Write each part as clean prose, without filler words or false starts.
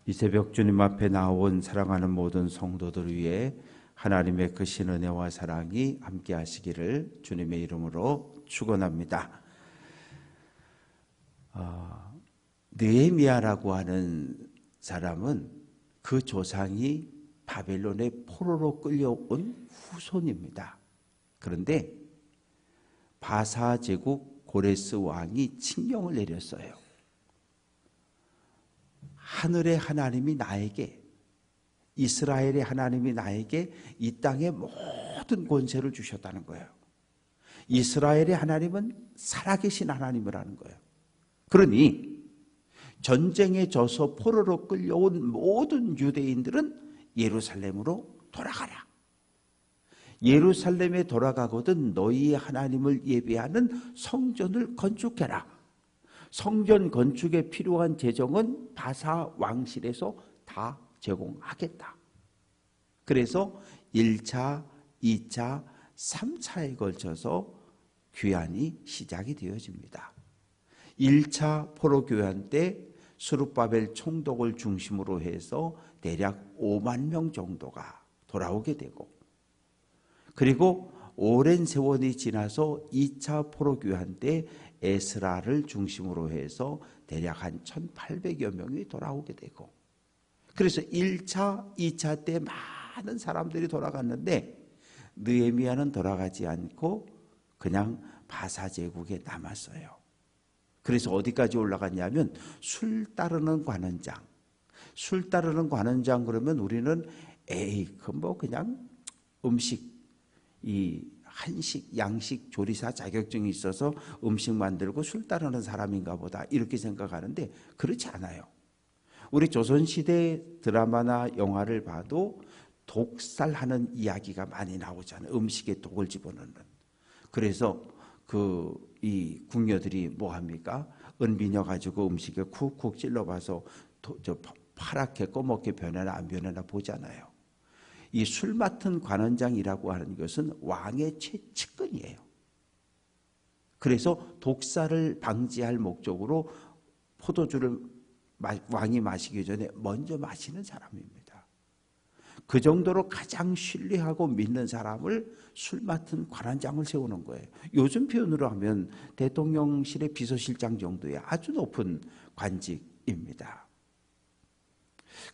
이 새벽 주님 앞에 나온 사랑하는 모든 성도들 위해 하나님의 크신 은혜와 사랑이 함께 하시기를 주님의 이름으로 축원합니다. 느헤미야라고 하는 사람은 그 조상이 바벨론의 포로로 끌려온 후손입니다. 그런데 바사 제국 고레스 왕이 칙령을 내렸어요. 하늘의 하나님이 나에게, 이스라엘의 하나님이 나에게 이 땅의 모든 권세를 주셨다는 거예요. 이스라엘의 하나님은 살아계신 하나님이라는 거예요. 그러니 전쟁에 져서 포로로 끌려온 모든 유대인들은 예루살렘으로 돌아가라. 예루살렘에 돌아가거든 너희의 하나님을 예배하는 성전을 건축해라. 성전 건축에 필요한 재정은 바사 왕실에서 다 제공하겠다. 그래서 1차, 2차, 3차에 걸쳐서 귀환이 시작이 되어집니다. 1차 포로 귀환 때 스룹바벨 총독을 중심으로 해서 대략 5만 명 정도가 돌아오게 되고, 그리고 오랜 세월이 지나서 2차 포로 귀환 때 에스라를 중심으로 해서 대략 한 1,800여 명이 돌아오게 되고, 그래서 1차, 2차 때 많은 사람들이 돌아갔는데 느헤미야는 돌아가지 않고 그냥 바사 제국에 남았어요. 그래서 어디까지 올라갔냐면 술 따르는 관원장. 술 따르는 관원장 그러면 우리는 그냥 음식, 이 한식, 양식 조리사 자격증이 있어서 음식 만들고 술 따르는 사람인가 보다 이렇게 생각하는데 그렇지 않아요. 우리 조선시대 드라마나 영화를 봐도 독살하는 이야기가 많이 나오잖아요. 음식에 독을 집어넣는. 그래서 이 궁녀들이 뭐 합니까? 은비녀 가지고 음식에 쿡쿡 찔러봐서 파랗게 꺼멓게 변하나 안 변하나 보잖아요. 이 술 맡은 관원장이라고 하는 것은 왕의 최측근이에요. 그래서 독살을 방지할 목적으로 포도주를 왕이 마시기 전에 먼저 마시는 사람입니다. 그 정도로 가장 신뢰하고 믿는 사람을 술 맡은 관원장을 세우는 거예요. 요즘 표현으로 하면 대통령실의 비서실장 정도의 아주 높은 관직입니다.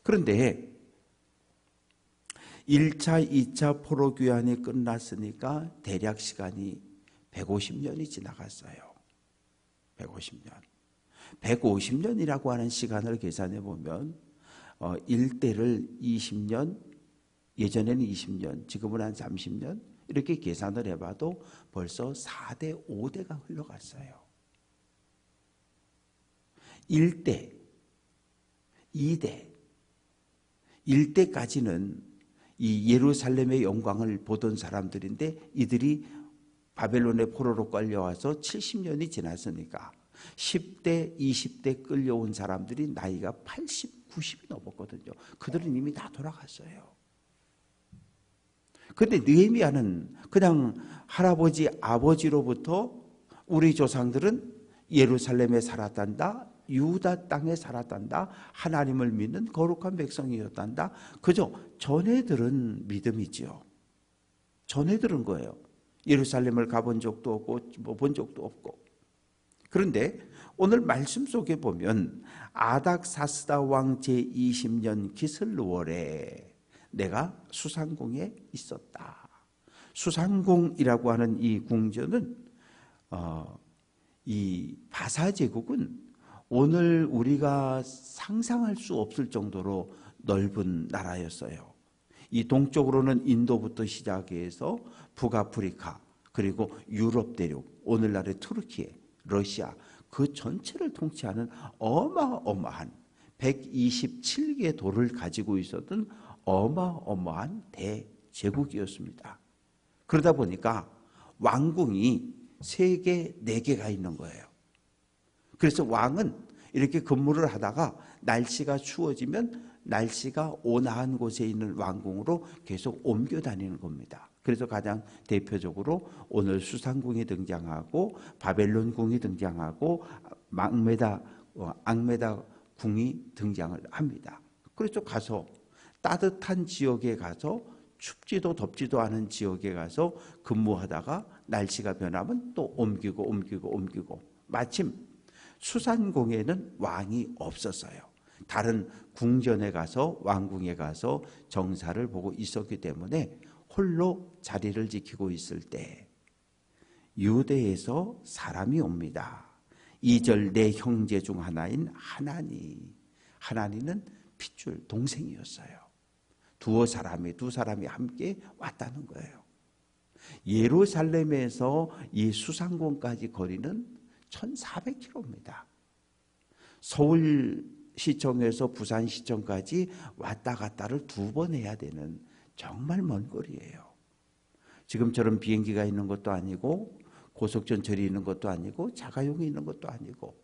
그런데 1차, 2차 포로 귀환이 끝났으니까 대략 시간이 150년이 지나갔어요. 150년. 150년이라고 하는 시간을 계산해 보면 1대를 20년, 예전에는 20년, 지금은 한 30년 이렇게 계산을 해봐도 벌써 4대, 5대가 흘러갔어요. 1대, 2대, 1대까지는 이 예루살렘의 영광을 보던 사람들인데 이들이 바벨론의 포로로 끌려와서 70년이 지났으니까 10대, 20대 끌려온 사람들이 나이가 80, 90이 넘었거든요. 그들은 이미 다 돌아갔어요. 그런데 느헤미야는 그냥 할아버지, 아버지로부터 우리 조상들은 예루살렘에 살았단다, 유다 땅에 살았단다, 하나님을 믿는 거룩한 백성이었단다. 그저 전해 들은 믿음이지요. 전해 들은 거예요. 예루살렘을 가본 적도 없고 뭐 본 적도 없고. 그런데 오늘 말씀 속에 보면 아닥사스다 왕 제20년 기슬월에 내가 수상궁에 있었다. 수상궁이라고 하는 이 궁전은 이 바사 제국은 오늘 우리가 상상할 수 없을 정도로 넓은 나라였어요. 이 동쪽으로는 인도부터 시작해서 북아프리카, 그리고 유럽 대륙, 오늘날의 터키, 러시아 그 전체를 통치하는 어마어마한 127개 도를 가지고 있었던 어마어마한 대제국이었습니다. 그러다 보니까 왕궁이 3개, 4개가 있는 거예요. 그래서 왕은 이렇게 근무를 하다가 날씨가 추워지면 날씨가 온화한 곳에 있는 왕궁으로 계속 옮겨 다니는 겁니다. 그래서 가장 대표적으로 오늘 수상궁이 등장하고 바벨론궁이 등장하고 악메다 궁이 등장을 합니다. 그래서 가서 따뜻한 지역에 가서 춥지도 덥지도 않은 지역에 가서 근무하다가 날씨가 변하면 또 옮기고 마침 수산공에는 왕이 없었어요. 다른 궁전에 가서 왕궁에 가서 정사를 보고 있었기 때문에 홀로 자리를 지키고 있을 때 유대에서 사람이 옵니다. 2절 내 형제 중 하나인 하나니. 하나니는 핏줄 동생이었어요. 두 사람이 함께 왔다는 거예요. 예루살렘에서 이 수산공까지 거리는 1400km입니다. 서울시청에서 부산시청까지 왔다 갔다를 2번 해야 되는 정말 먼 거리예요. 지금처럼 비행기가 있는 것도 아니고 고속전철이 있는 것도 아니고 자가용이 있는 것도 아니고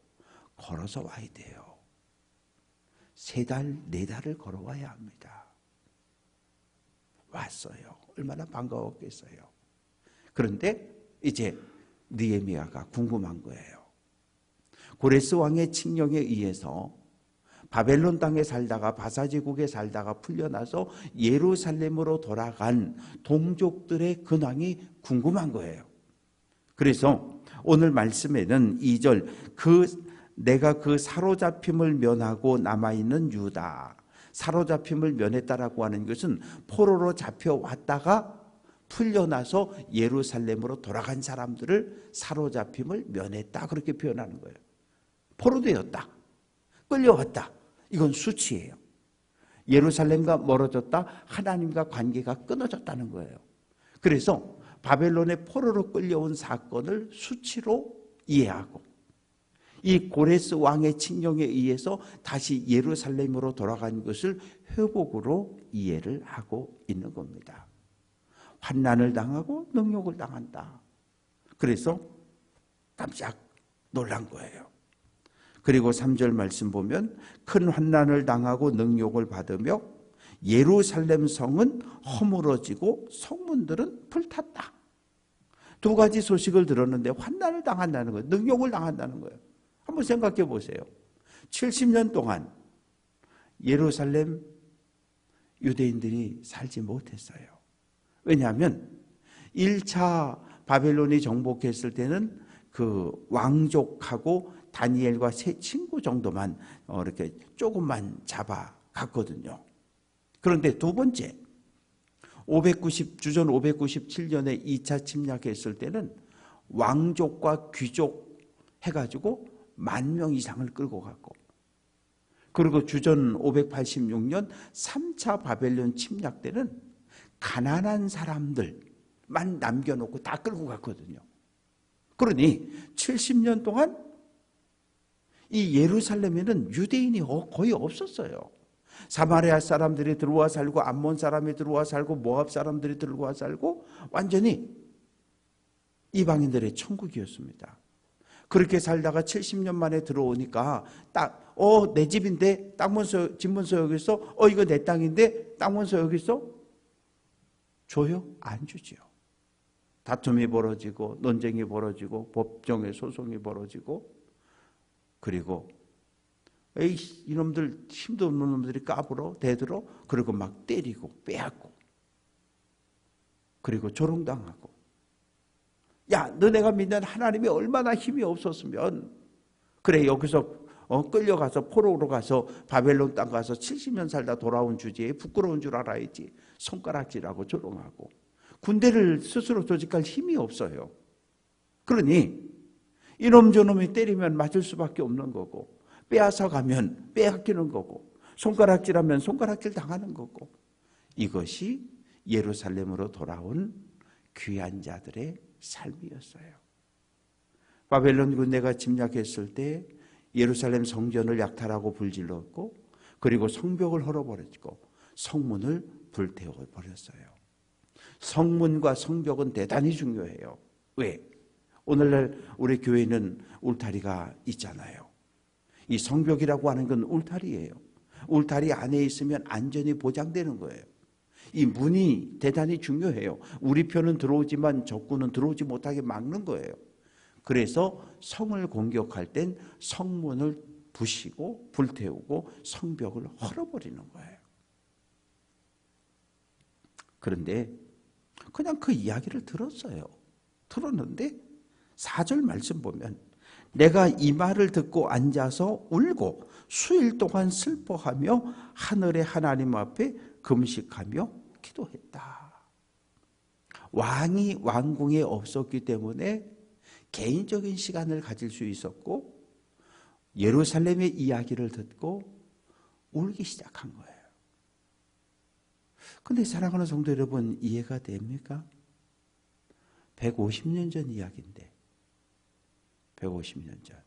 걸어서 와야 돼요. 3달, 4달을 걸어와야 합니다. 왔어요. 얼마나 반가웠겠어요. 그런데 이제 느헤미야가 궁금한 거예요. 고레스 왕의 칙령에 의해서 바벨론 땅에 살다가 바사제국에 살다가 풀려나서 예루살렘으로 돌아간 동족들의 근황이 궁금한 거예요. 그래서 오늘 말씀에는 2절 내가 그 사로잡힘을 면하고 남아있는 유다. 사로잡힘을 면했다라고 하는 것은 포로로 잡혀왔다가 풀려나서 예루살렘으로 돌아간 사람들을 사로잡힘을 면했다, 그렇게 표현하는 거예요. 포로되었다, 끌려왔다, 이건 수치예요. 예루살렘과 멀어졌다, 하나님과 관계가 끊어졌다는 거예요. 그래서 바벨론의 포로로 끌려온 사건을 수치로 이해하고 이 고레스 왕의 칙령에 의해서 다시 예루살렘으로 돌아간 것을 회복으로 이해를 하고 있는 겁니다. 환난을 당하고 능욕을 당한다. 그래서 깜짝 놀란 거예요. 그리고 3절 말씀 보면 큰 환난을 당하고 능욕을 받으며 예루살렘 성은 허물어지고 성문들은 불탔다. 2가지 소식을 들었는데 환난을 당한다는 거예요. 능욕을 당한다는 거예요. 한번 생각해 보세요. 70년 동안 예루살렘 유대인들이 살지 못했어요. 왜냐하면 1차 바벨론이 정복했을 때는 그 왕족하고 다니엘과 세 친구 정도만 이렇게 조금만 잡아갔거든요. 그런데 2번째, 주전 597년에 2차 침략했을 때는 왕족과 귀족 해가지고 10,000명 이상을 끌고 갔고, 그리고 주전 586년 3차 바벨론 침략 때는 가난한 사람들만 남겨놓고 다 끌고 갔거든요. 그러니 70년 동안 이 예루살렘에는 유대인이 거의 없었어요. 사마리아 사람들이 들어와 살고 암몬 사람이 들어와 살고 모압 사람들이 들어와 살고 완전히 이방인들의 천국이었습니다. 그렇게 살다가 70년 만에 들어오니까 내 집인데 집문서 여기 있어? 이거 내 땅인데 땅문서 여기 있어? 줘요? 안 주지요. 다툼이 벌어지고 논쟁이 벌어지고 법정의 소송이 벌어지고, 그리고 이놈들 힘도 없는 놈들이 까불어 대들어, 그리고 막 때리고 빼앗고, 그리고 조롱당하고. 야, 너네가 믿는 하나님이 얼마나 힘이 없었으면 그래 여기서 끌려가서 포로로 가서 바벨론 땅 가서 70년 살다 돌아온 주제에 부끄러운 줄 알아야지. 손가락질하고 조롱하고. 군대를 스스로 조직할 힘이 없어요. 그러니 이놈 저놈이 때리면 맞을 수밖에 없는 거고, 빼앗아 가면 빼앗기는 거고, 손가락질하면 손가락질 당하는 거고. 이것이 예루살렘으로 돌아온 귀한 자들의 삶이었어요. 바벨론 군대가 침략했을 때 예루살렘 성전을 약탈하고 불질렀고, 그리고 성벽을 헐어버렸고 성문을 불태워버렸어요. 성문과 성벽은 대단히 중요해요. 왜? 오늘날 우리 교회는 울타리가 있잖아요. 이 성벽이라고 하는 건 울타리예요. 울타리 안에 있으면 안전이 보장되는 거예요. 이 문이 대단히 중요해요. 우리 편은 들어오지만 적군은 들어오지 못하게 막는 거예요. 그래서 성을 공격할 땐 성문을 부시고 불태우고 성벽을 헐어버리는 거예요. 그런데 그냥 그 이야기를 들었어요. 들었는데 4절 말씀 보면 내가 이 말을 듣고 앉아서 울고 수일 동안 슬퍼하며 하늘의 하나님 앞에 금식하며 기도했다. 왕이 왕궁에 없었기 때문에 개인적인 시간을 가질 수 있었고 예루살렘의 이야기를 듣고 울기 시작한 거예요. 근데 사랑하는 성도 여러분, 이해가 됩니까? 150년 전 이야기인데 150년 전.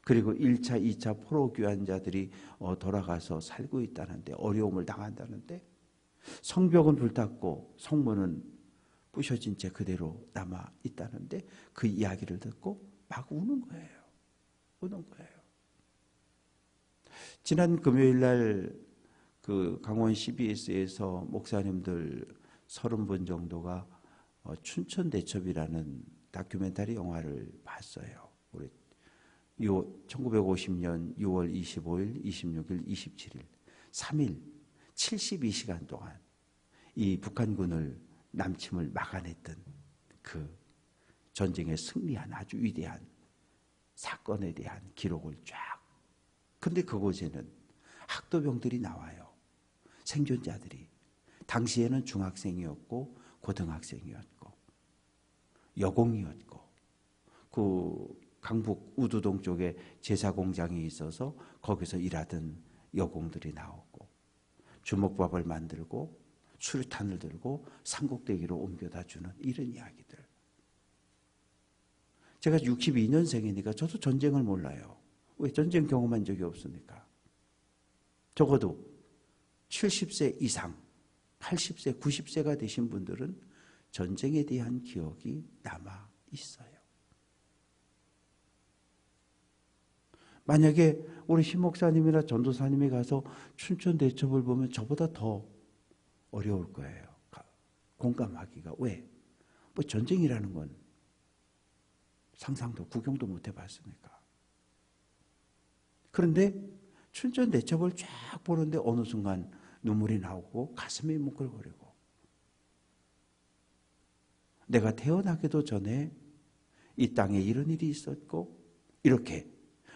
그리고 1차, 2차 포로 귀환자들이 돌아가서 살고 있다는데, 어려움을 당한다는데, 성벽은 불탔고 성문은 부셔진 채 그대로 남아 있다는데, 그 이야기를 듣고 막 우는 거예요. 우는 거예요. 지난 금요일 날 그 강원 CBS에서 목사님들 30분 정도가 춘천대첩이라는 다큐멘터리 영화를 봤어요. 우리 1950년 6월 25일, 26일, 27일 3일 72시간 동안 이 북한군을 남침을 막아냈던 그 전쟁에 승리한 아주 위대한 사건에 대한 기록을 쫙. 근데 그곳에는 학도병들이 나와요. 생존자들이. 당시에는 중학생이었고 고등학생이었고 여공이었고, 그 강북 우두동 쪽에 제사공장이 있어서 거기서 일하던 여공들이 나오고, 주먹밥을 만들고 수류탄을 들고 삼국대기로 옮겨다 주는 이런 이야기들. 제가 62년생이니까 저도 전쟁을 몰라요. 왜? 전쟁 경험한 적이 없으니까. 적어도 70세 이상, 80세, 90세가 되신 분들은 전쟁에 대한 기억이 남아 있어요. 만약에 우리 신 목사님이나 전도사님이 가서 춘천대첩을 보면 저보다 더 어려울 거예요. 공감하기가. 왜? 뭐 전쟁이라는 건 상상도 구경도 못 해봤으니까. 그런데 춘천대첩을 쫙 보는데 어느 순간 눈물이 나오고 가슴이 뭉클거리고, 내가 태어나기도 전에 이 땅에 이런 일이 있었고 이렇게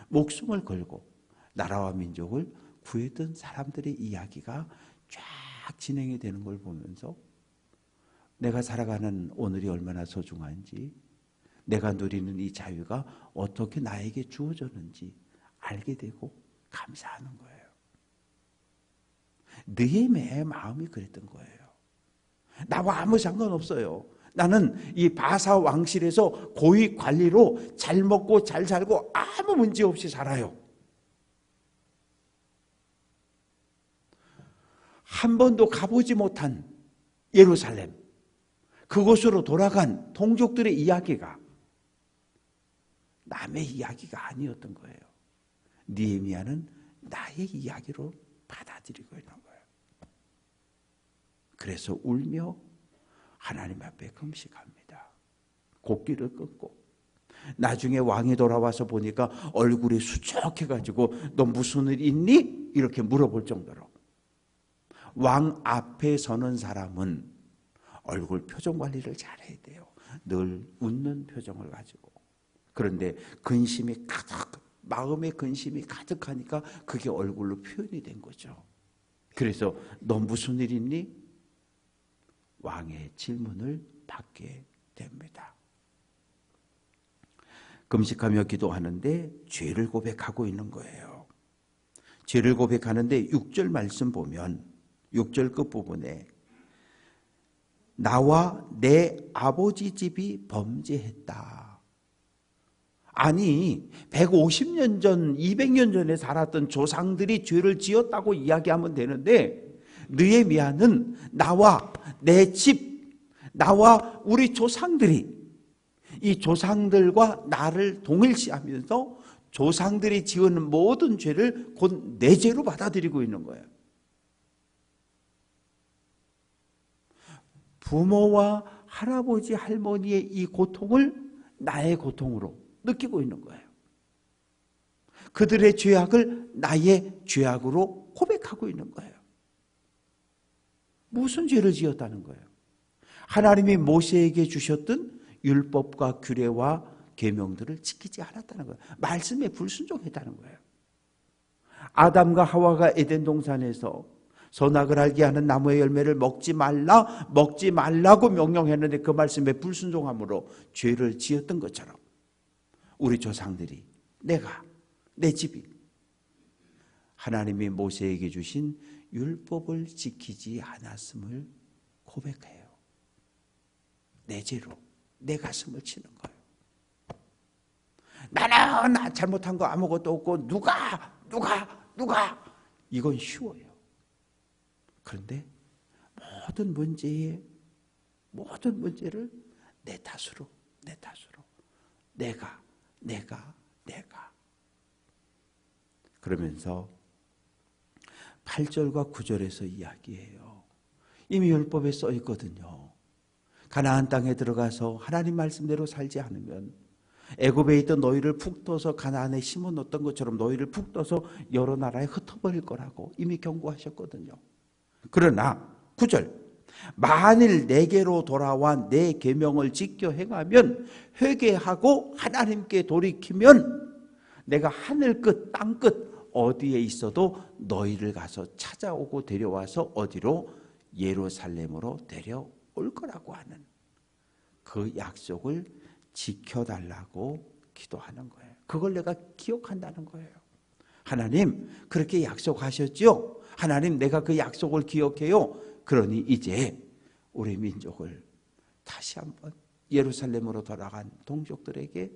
목숨을 걸고 나라와 민족을 구했던 사람들의 이야기가 쫙 진행이 되는 걸 보면서 내가 살아가는 오늘이 얼마나 소중한지, 내가 누리는 이 자유가 어떻게 나에게 주어졌는지 알게 되고 감사하는 거예요. 느헤미야의 마음이 그랬던 거예요. 나와 아무 상관없어요. 나는 이 바사 왕실에서 고위 관리로 잘 먹고 잘 살고 아무 문제 없이 살아요. 한 번도 가보지 못한 예루살렘, 그곳으로 돌아간 동족들의 이야기가 남의 이야기가 아니었던 거예요. 느헤미야는 나의 이야기로 받아들이고 있는 거예요. 그래서 울며 하나님 앞에 금식합니다. 곡기를 끊고. 나중에 왕이 돌아와서 보니까 얼굴이 수척해가지고 너 무슨 일 있니? 이렇게 물어볼 정도로. 왕 앞에 서는 사람은 얼굴 표정 관리를 잘해야 돼요. 늘 웃는 표정을 가지고. 그런데 근심이 가득, 마음에 근심이 가득하니까 그게 얼굴로 표현이 된 거죠. 그래서 너 무슨 일 있니? 왕의 질문을 받게 됩니다. 금식하며 기도하는데 죄를 고백하고 있는 거예요. 죄를 고백하는데 6절 말씀 보면 6절 끝부분에 나와 내 아버지 집이 범죄했다. 아니 150년 전, 200년 전에 살았던 조상들이 죄를 지었다고 이야기하면 되는데, 느헤미야는 나와 내 집, 나와 우리 조상들이, 이 조상들과 나를 동일시하면서 조상들이 지은 모든 죄를 곧 내 죄로 받아들이고 있는 거예요. 부모와 할아버지, 할머니의 이 고통을 나의 고통으로 느끼고 있는 거예요. 그들의 죄악을 나의 죄악으로 고백하고 있는 거예요. 무슨 죄를 지었다는 거예요? 하나님이 모세에게 주셨던 율법과 규례와 계명들을 지키지 않았다는 거예요. 말씀에 불순종했다는 거예요. 아담과 하와가 에덴 동산에서 선악을 알게 하는 나무의 열매를 먹지 말라고 명령했는데 그 말씀에 불순종함으로 죄를 지었던 것처럼 우리 조상들이 내 집이 하나님이 모세에게 주신 율법을 지키지 않았음을 고백해요. 내 죄로 내 가슴을 치는 거예요. 나는 잘못한 거 아무것도 없고 누가 이건 쉬워요. 그런데 모든 문제를 내 탓으로 내가 그러면서 8절과 9절에서 이야기해요. 이미 율법에 써 있거든요. 가나안 땅에 들어가서 하나님 말씀대로 살지 않으면 애굽에 있던 너희를 푹 떠서 가나안에 심어놓던 것처럼 너희를 푹 떠서 여러 나라에 흩어버릴 거라고 이미 경고하셨거든요. 그러나 9절 만일 내게로 돌아와 내 계명을 지켜 행하면 회개하고 하나님께 돌이키면 내가 하늘 끝 땅 끝 어디에 있어도 너희를 가서 찾아오고 데려와서 어디로? 예루살렘으로 데려올 거라고 하는 그 약속을 지켜달라고 기도하는 거예요. 그걸 내가 기억한다는 거예요. 하나님 그렇게 약속하셨죠? 하나님 내가 그 약속을 기억해요. 그러니 이제 우리 민족을 다시 한번 예루살렘으로 돌아간 동족들에게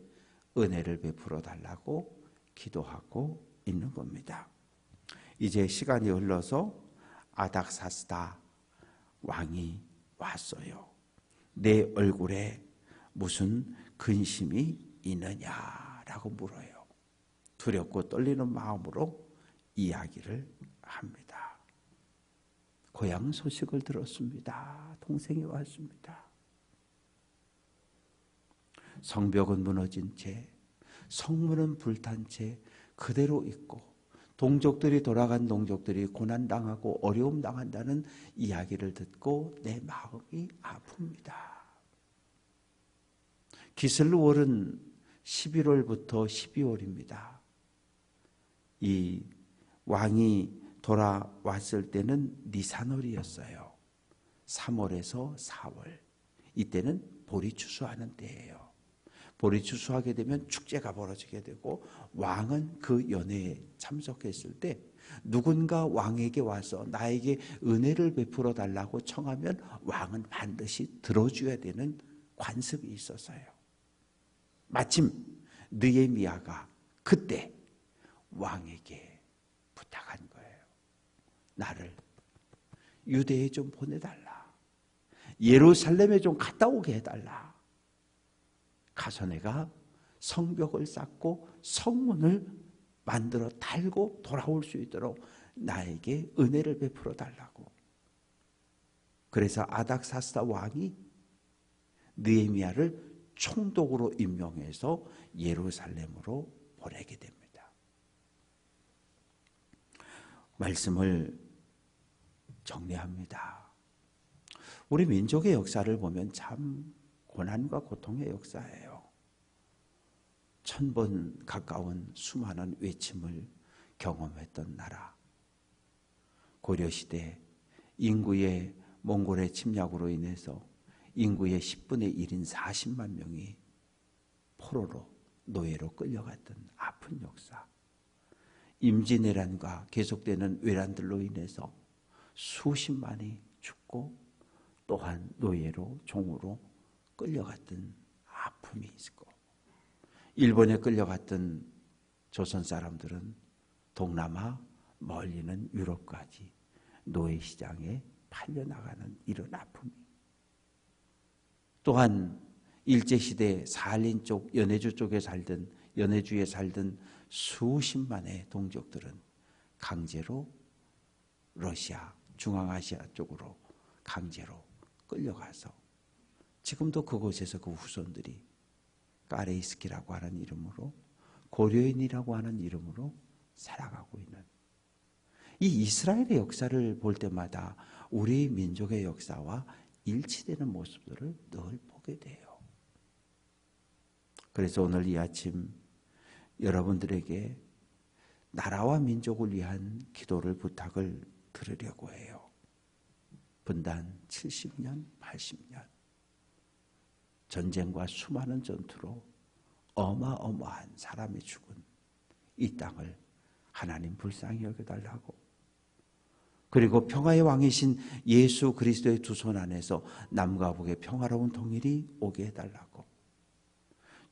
은혜를 베풀어 달라고 기도하고 있는 겁니다. 이제 시간이 흘러서 아닥사스다 왕이 왔어요. 내 얼굴에 무슨 근심이 있느냐라고 물어요. 두렵고 떨리는 마음으로 이야기를 합니다. 고향 소식을 들었습니다. 동생이 왔습니다. 성벽은 무너진 채, 성문은 불탄 채 그대로 있고 동족들이 돌아간 동족들이 고난당하고 어려움 당한다는 이야기를 듣고 내 마음이 아픕니다. 기슬월은 11월부터 12월입니다. 이 왕이 돌아왔을 때는 니산월이었어요. 3월에서 4월. 이때는 보리 추수하는 때예요. 보리 추수하게 되면 축제가 벌어지게 되고 왕은 그 연회에 참석했을 때 누군가 왕에게 와서 나에게 은혜를 베풀어 달라고 청하면 왕은 반드시 들어줘야 되는 관습이 있었어요. 마침 느헤미야가 그때 왕에게 부탁한 거예요. 나를 유대에 좀 보내달라. 예루살렘에 좀 갔다 오게 해달라. 가서 내가 성벽을 쌓고 성문을 만들어 달고 돌아올 수 있도록 나에게 은혜를 베풀어 달라고. 그래서 아닥사스다 왕이 느헤미야를 총독으로 임명해서 예루살렘으로 보내게 됩니다. 말씀을 정리합니다. 우리 민족의 역사를 보면 참 고난과 고통의 역사예요. 1000번 가까운 수많은 외침을 경험했던 나라. 고려시대 인구의 몽골의 침략으로 인해서 인구의 10분의 1인 40만 명이 포로로 노예로 끌려갔던 아픈 역사. 임진왜란과 계속되는 외란들로 인해서 수십만이 죽고 또한 노예로 종으로 끌려갔던 아픔이 있고, 일본에 끌려갔던 조선 사람들은 동남아 멀리는 유럽까지 노예 시장에 팔려나가는 이런 아픔이, 또한 일제시대 사할린 쪽 연해주 쪽에 살던 연해주에 살던 수십만의 동족들은 강제로 러시아 중앙아시아 쪽으로 강제로 끌려가서 지금도 그곳에서 그 후손들이 까레이스키라고 하는 이름으로 고려인이라고 하는 이름으로 살아가고 있는 이 이스라엘의 역사를 볼 때마다 우리 민족의 역사와 일치되는 모습들을 늘 보게 돼요. 그래서 오늘 이 아침 여러분들에게 나라와 민족을 위한 기도를 부탁을 드리려고 해요. 분단 70년, 80년 전쟁과 수많은 전투로 어마어마한 사람이 죽은 이 땅을 하나님 불쌍히 여겨달라고, 그리고 평화의 왕이신 예수 그리스도의 두 손 안에서 남과 북의 평화로운 통일이 오게 해달라고,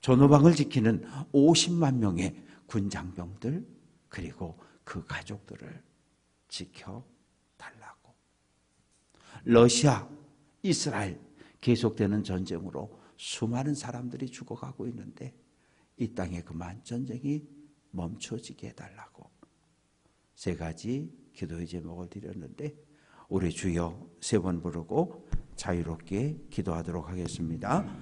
전후방을 지키는 50만 명의 군장병들 그리고 그 가족들을 지켜달라고, 러시아, 이스라엘 계속되는 전쟁으로 수많은 사람들이 죽어가고 있는데 이 땅에 그만 전쟁이 멈춰지게 해달라고 세 가지 기도의 제목을 드렸는데 우리 주여 세 번 부르고 자유롭게 기도하도록 하겠습니다.